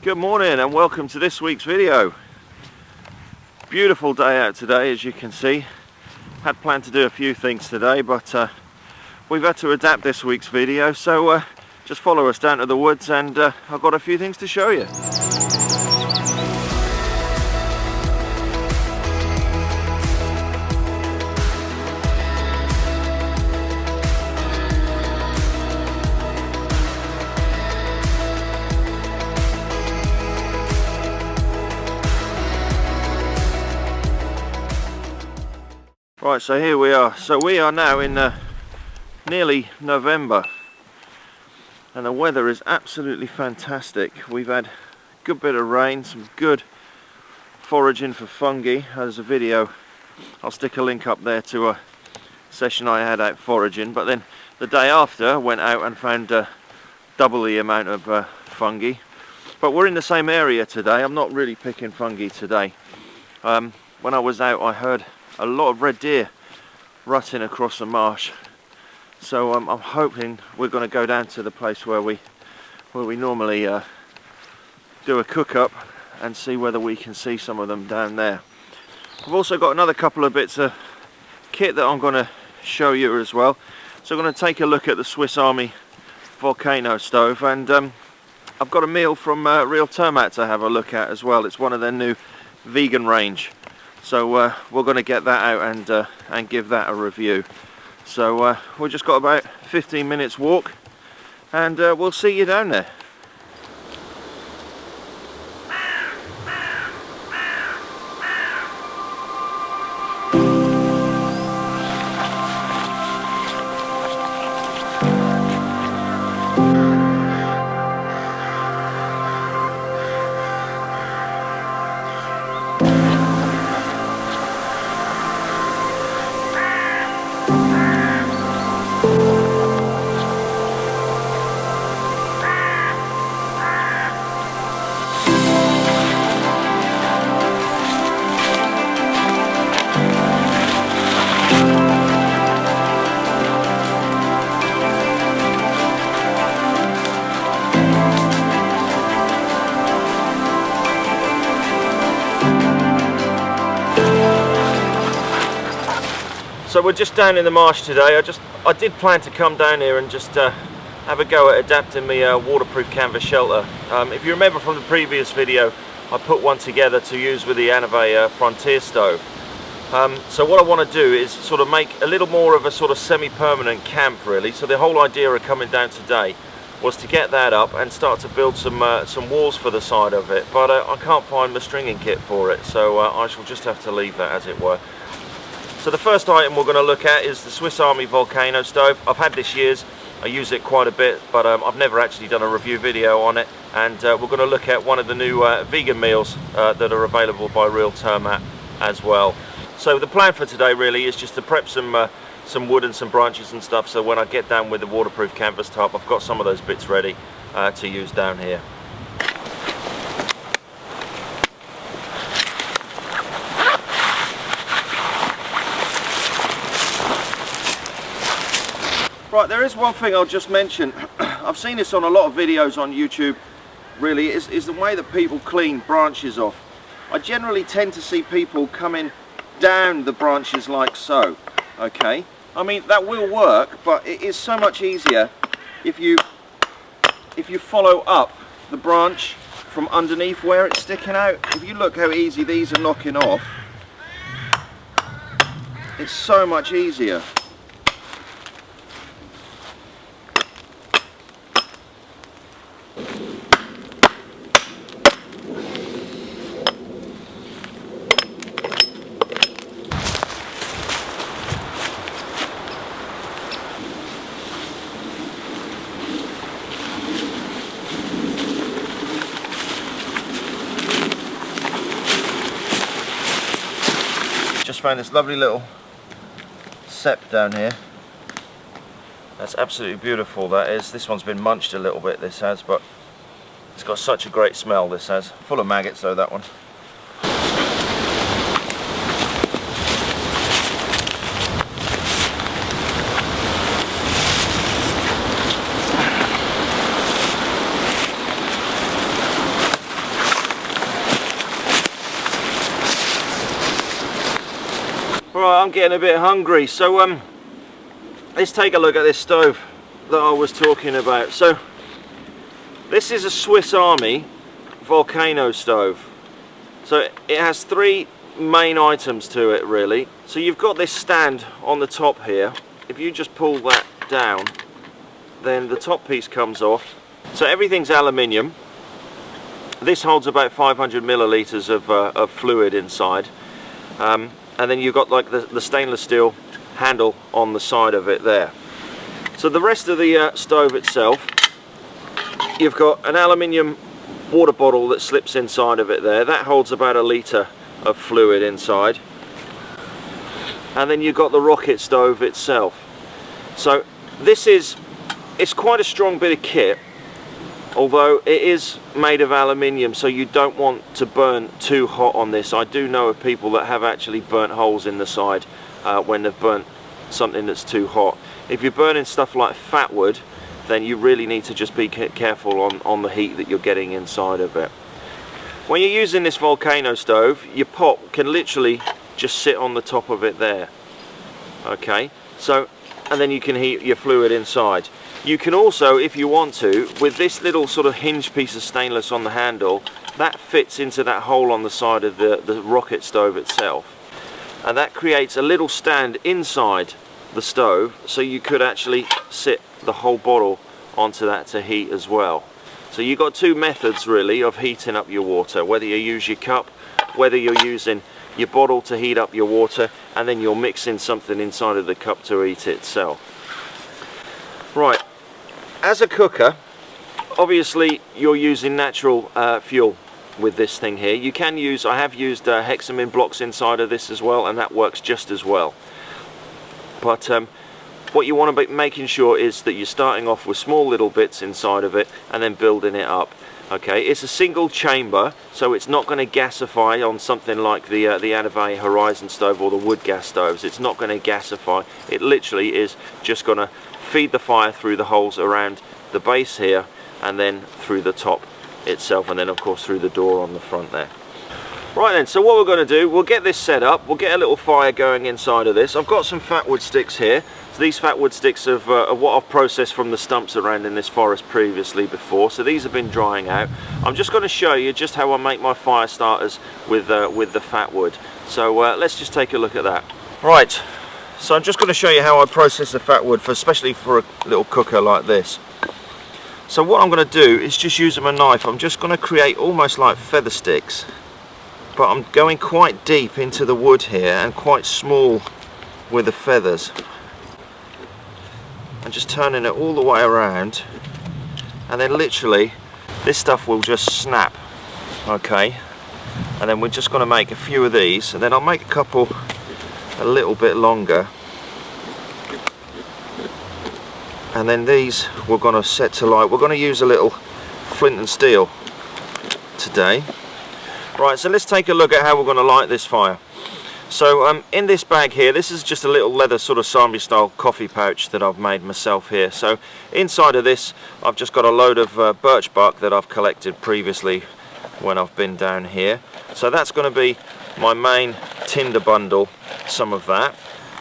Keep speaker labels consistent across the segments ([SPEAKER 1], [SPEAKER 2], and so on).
[SPEAKER 1] Good morning and welcome to this week's video. Beautiful day out today, as you can see. Had planned to do a few things today, but we've had to adapt this week's video, so just follow us down to the woods and I've got a few things to show you. Right, so here we are. So we are now in nearly November and the weather is absolutely fantastic. We've had a good bit of rain, some good foraging for fungi. There's a video, I'll stick a link up there to a session I had out foraging, but then the day after I went out and found double the amount of fungi. But we're in the same area today. I'm not really picking fungi today. When I was out I heard a lot of red deer rutting across the marsh, so I'm hoping we're going to go down to the place where we normally do a cook up and see whether we can see some of them down there. I've also got another couple of bits of kit that I'm going to show you as well. So I'm going to take a look at the Swiss Army volcano stove, and I've got a meal from Real Turmat to have a look at as well. It's one of their new vegan range. So we're going to get that out and give that a review. So we've just got about 15 minutes walk and we'll see you down there. So we're just down in the marsh today. I did plan to come down here and just have a go at adapting my waterproof canvas shelter. If you remember from the previous video, I put one together to use with the Anave Frontier stove. So what I want to do is sort of make a little more of a sort of semi-permanent camp really. So the whole idea of coming down today was to get that up and start to build some walls for the side of it. But I can't find the stringing kit for it, so I shall just have to leave that as it were. So the first item we're going to look at is the Swiss Army volcano stove. I've had this years, I use it quite a bit, but I've never actually done a review video on it. And we're going to look at one of the new vegan meals that are available by Real Turmat as well. So the plan for today really is just to prep some wood and some branches and stuff, so when I get down with the waterproof canvas tarp, I've got some of those bits ready to use down here. Right, there is one thing I'll just mention. I've seen this on a lot of videos on YouTube, really, is the way that people clean branches off. I generally tend to see people coming down the branches like so, okay? I mean, that will work, but it is so much easier if you follow up the branch from underneath where it's sticking out. If you look how easy these are knocking off, it's so much easier. Just found this lovely little sep down here. That's absolutely beautiful, that is. This one's been munched a little bit, this has, but it's got such a great smell, this has. Full of maggots though, that one. Right, I'm getting a bit hungry, so let's take a look at this stove that I was talking about. So this is a Swiss Army volcano stove. So it has three main items to it really. So you've got this stand on the top here. If you just pull that down, then the top piece comes off. So everything's aluminium. This holds about 500 milliliters of fluid inside. And then you've got like the stainless steel handle on the side of it there. So the rest of the stove itself, you've got an aluminium water bottle that slips inside of it there. That holds about a litre of fluid inside. And then you've got the rocket stove itself. So it's quite a strong bit of kit, although it is made of aluminium, so you don't want to burn too hot on this. I do know of people that have actually burnt holes in the side when they've burnt something that's too hot. If you're burning stuff like fat wood, then you really need to just be careful on the heat that you're getting inside of it. When you're using this volcano stove, your pot can literally just sit on the top of it there. Okay, so, and then you can heat your fluid inside. You can also, if you want to, with this little sort of hinge piece of stainless on the handle, that fits into that hole on the side of the rocket stove itself. And that creates a little stand inside the stove, so you could actually sit the whole bottle onto that to heat as well. So you've got two methods really of heating up your water, whether you use your cup, whether you're using your bottle to heat up your water, and then you're mixing something inside of the cup to heat it itself. Right. As a cooker, obviously you're using natural fuel with this thing here. You can use, I have used Hexamine blocks inside of this as well, and that works just as well. But what you want to be making sure is that you're starting off with small little bits inside of it and then building it up. Okay, it's a single chamber, so it's not going to gasify on something like the Anave Horizon stove or the wood gas stoves. It's not going to gasify. It literally is just going to feed the fire through the holes around the base here, and then through the top itself, and then of course through the door on the front there. Right then, so what we're going to do, we'll get this set up, we'll get a little fire going inside of this. I've got some fat wood sticks here. So these fat wood sticks are what I've processed from the stumps around in this forest previously before, so these have been drying out. I'm just going to show you just how I make my fire starters with the fat wood. So let's just take a look at that. Right. So I'm just going to show you how I process the fat wood, especially for a little cooker like this. So what I'm going to do is just using my knife, I'm just going to create almost like feather sticks, but I'm going quite deep into the wood here and quite small with the feathers. And just turning it all the way around, and then literally this stuff will just snap. Okay, and then we're just going to make a few of these, and then I'll make a couple a little bit longer, and then these we're going to set to light. We're going to use a little flint and steel today. Right, so let's take a look at how we're going to light this fire. So in this bag here, this is just a little leather sort of Sami style coffee pouch that I've made myself here. So inside of this I've just got a load of birch bark that I've collected previously when I've been down here. So that's going to be my main tinder bundle, some of that.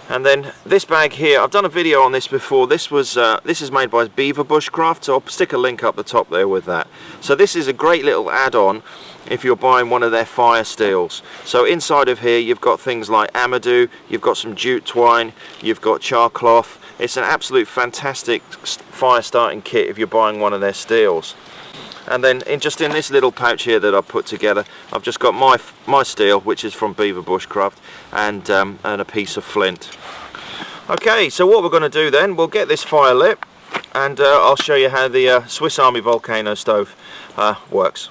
[SPEAKER 1] And then this bag here, I've done a video on this before. This is made by Beaver Bushcraft, so I'll stick a link up the top there with that. So this is a great little add-on if you're buying one of their fire steels. So inside of here you've got things like amadou, you've got some jute twine, you've got char cloth. It's an absolute fantastic fire starting kit if you're buying one of their steels. And then just in this little pouch here that I've put together, I've just got my steel, which is from Beaver Bushcraft, and a piece of flint. Okay, so what we're going to do then, we'll get this fire lit, and I'll show you how the Swiss Army volcano stove works.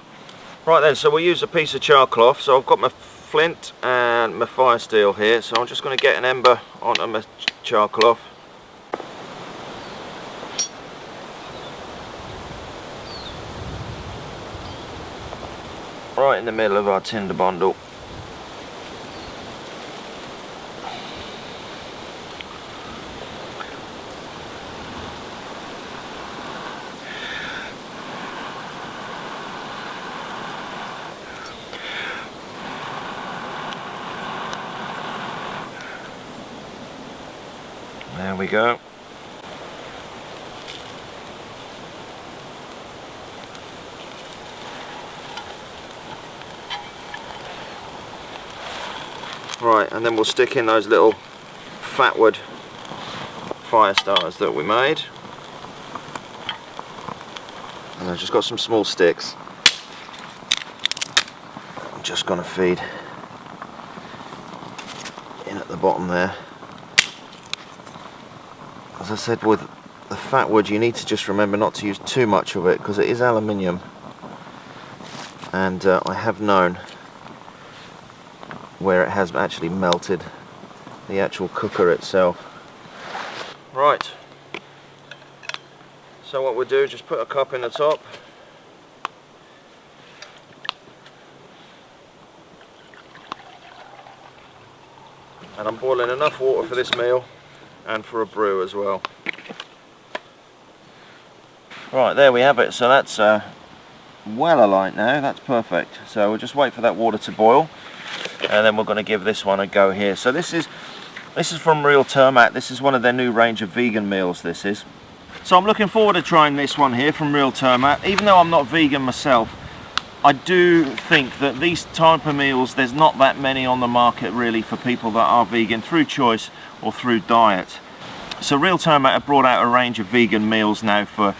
[SPEAKER 1] Right then, so we'll use a piece of char cloth. So I've got my flint and my fire steel here, so I'm just going to get an ember onto my char cloth. Right in the middle of our tinder bundle. There we go. Right, and then we'll stick in those little fatwood fire starters that we made. And I've just got some small sticks. I'm just going to feed in at the bottom there. As I said, with the fatwood, you need to just remember not to use too much of it because it is aluminium, and I have known where it has actually melted the actual cooker itself. Right, so what we'll do is just put a cup in the top, and I'm boiling enough water for this meal and for a brew as well. Right, there we have it. So that's well alight now, that's perfect. So we'll just wait for that water to boil, and then we're going to give this one a go here. So this is from Real Turmat. This is one of their new range of vegan meals, this is. So I'm looking forward to trying this one here from Real Turmat. Even though I'm not vegan myself, I do think that these type of meals, there's not that many on the market really for people that are vegan through choice or through diet. So Real Turmat have brought out a range of vegan meals now for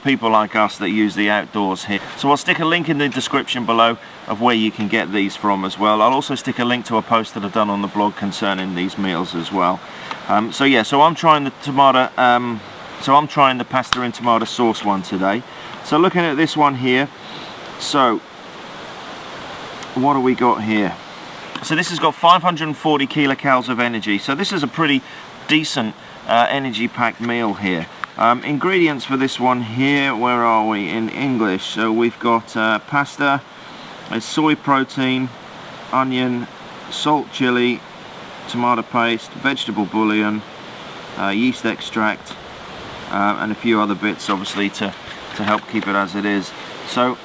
[SPEAKER 1] people like us that use the outdoors here. So I'll stick a link in the description below of where you can get these from as well. I'll also stick a link to a post that I've done on the blog concerning these meals as well. So yeah, so I'm trying the tomato, so I'm trying the pasta and tomato sauce one today. So looking at this one here, so what do we got here? So this has got 540 kilocalories of energy. So this is a pretty decent energy packed meal here. Ingredients for this one here, where are we in English? So we've got pasta, soy protein, onion, salt, chili, tomato paste, vegetable bouillon, yeast extract, and a few other bits obviously to help keep it as it is. So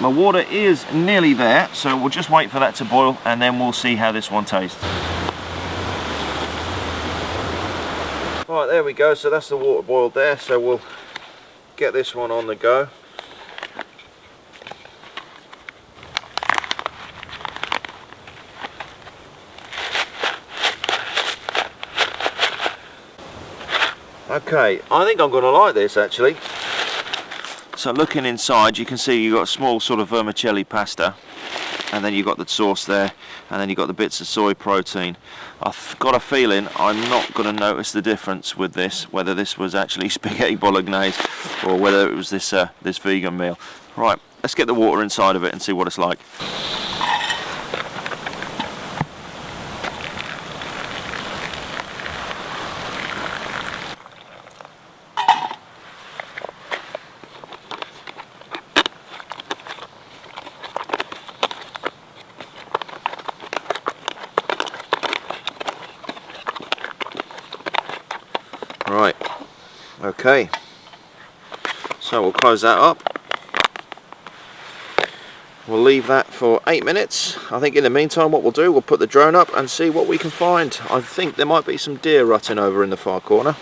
[SPEAKER 1] my water is nearly there, so we'll just wait for that to boil and then we'll see how this one tastes. Right, there we go, so that's the water boiled there, so we'll get this one on the go. Okay, I think I'm going to like this actually. So looking inside, you can see you've got a small sort of vermicelli pasta, and then you've got the sauce there, and then you've got the bits of soy protein. I've got a feeling I'm not going to notice the difference with this, whether this was actually spaghetti bolognese or whether it was this this vegan meal. Right, let's get the water inside of it and see what it's like. Right, okay, so we'll close that up. We'll leave that for 8 minutes. I think in the meantime what we'll do, we'll put the drone up and see what we can find. I think there might be some deer rutting over in the far corner.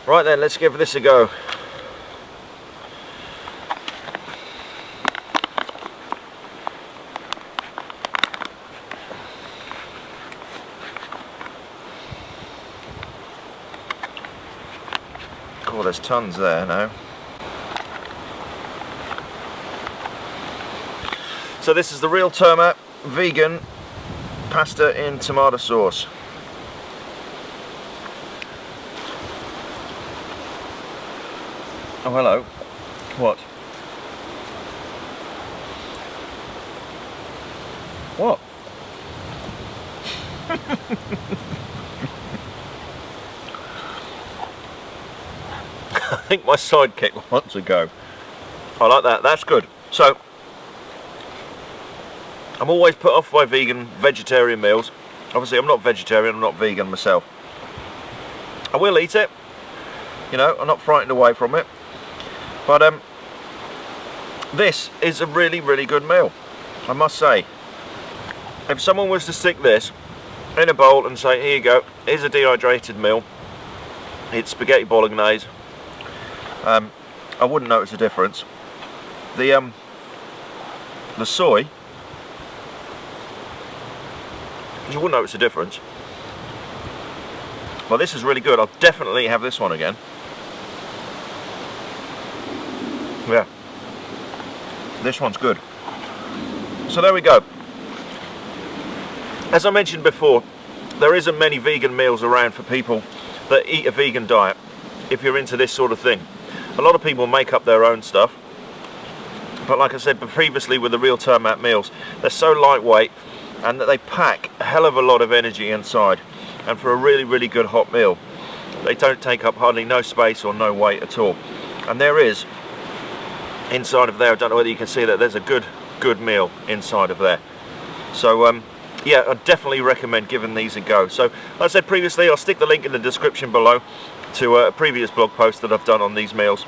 [SPEAKER 1] Right then, let's give this a go. there's tons there now. So this is the Real Turmat vegan pasta in tomato sauce. Oh, hello. What? What? I think my sidekick wants to go. I like that, that's good. So, I'm always put off by vegetarian meals. Obviously I'm not vegetarian, I'm not vegan myself. I will eat it, you know, I'm not frightened away from it. But this is a really, really good meal, I must say. If someone was to stick this in a bowl and say, here you go, here's a dehydrated meal, it's spaghetti bolognese, I wouldn't notice a difference. The soy, you wouldn't notice a difference. Well, this is really good. I'll definitely have this one again. Yeah, this one's good. So there we go. As I mentioned before, there isn't many vegan meals around for people that eat a vegan diet, if you're into this sort of thing. A lot of people make up their own stuff, but like I said previously with the Real Turmat meals, they're so lightweight and that they pack a hell of a lot of energy inside, and for a really, really good hot meal, they don't take up hardly no space or no weight at all. And there is, inside of there, I don't know whether you can see that, there's a good meal inside of there. So yeah, I definitely recommend giving these a go. So like I said previously, I'll stick the link in the description below to a previous blog post that I've done on these meals,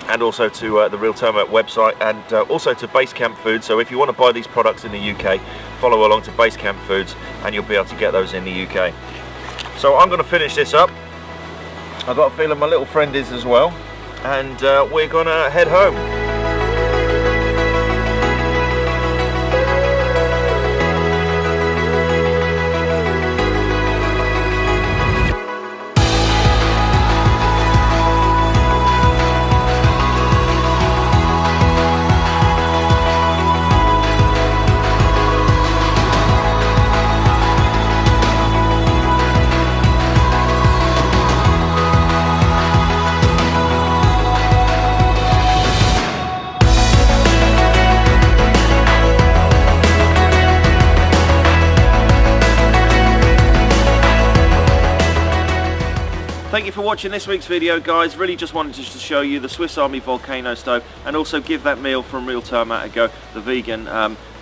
[SPEAKER 1] and also to the Real Turmat website, and also to Basecamp Foods. So if you want to buy these products in the UK, follow along to Basecamp Foods and you'll be able to get those in the UK. So I'm going to finish this up. I've got a feeling my little friend is as well, and we're going to head home. Thank you for watching this week's video, guys. Really just wanted to show you the Swiss Army volcano stove, and also give that meal from Real Turmat a go, the vegan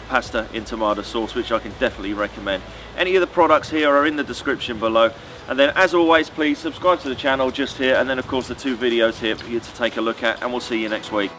[SPEAKER 1] pasta in tomato sauce, which I can definitely recommend. Any of the products here are in the description below, and then as always, please subscribe to the channel just here, and then of course the two videos here for you to take a look at, and we'll see you next week.